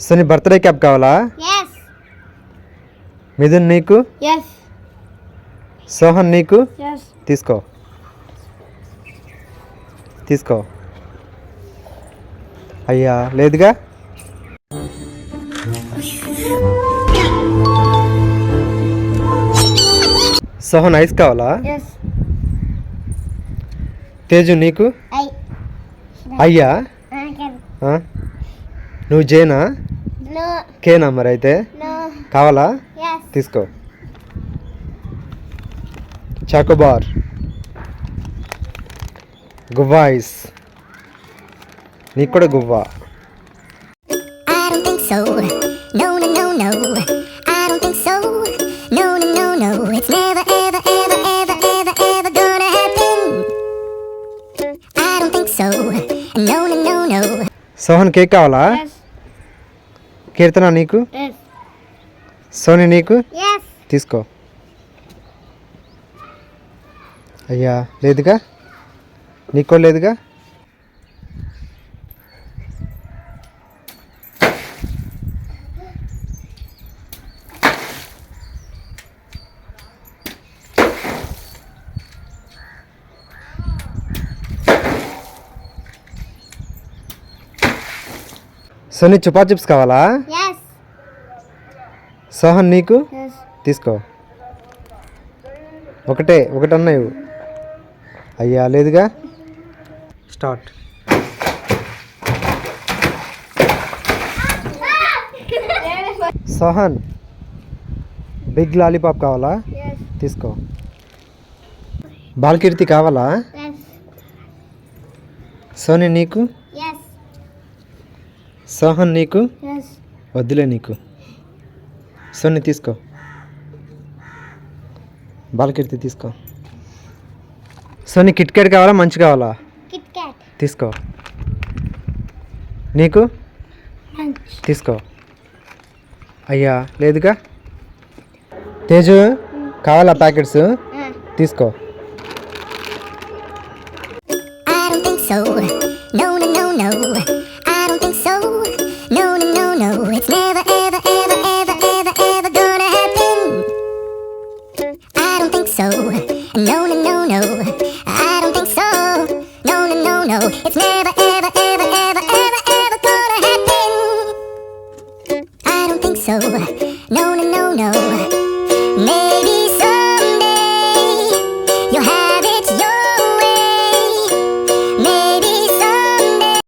Sony birthday cap కావాలా? మిథున్ నీకు? సోహన్ నీకు? తీసుకో తీసుకో. అయ్యా లేదుగా. సోహన్ ఐస్ కావాలా? తేజు నీకు? అయ్యా నువ్వు జేనా? కేనా మరి అయితే కావాలా? తీసుకో. చాకోబార్, గువ్వా ఐస్ నీకు కూడా గువ్వా. సోహన్ కేక్ కావాలా? కీర్తన నీకు? సోని నీకు? తీసుకో. అయ్యా లేదుగా. నీకో లేదుగా. సోని చుపా చిప్స్ కావాలా? సోహన్ నీకు? తీసుకో. ఒకటన్నా ఇవ్వు. అయ్యా లేదుగా. స్టార్ట్. సోహన్ బిగ్ లాలీపాప్ కావాలా? తీసుకో. బాలకీర్తి కావాలా? సోని నీకు? సోహన్ నీకు? వద్దులే నీకు. సోని తీసుకో. బాలకీర్తి తీసుకో. సోని కిట్ క్యాట్ కావాలా? మంచి కావాలా? తీసుకో. నీకు? తీసుకో. అయ్యా లేదుగా. తేజు కావాలా ప్యాకెట్స్? తీసుకో. It's never, ever, ever, ever, ever, ever gonna happen. I don't think so. No, no, no, no.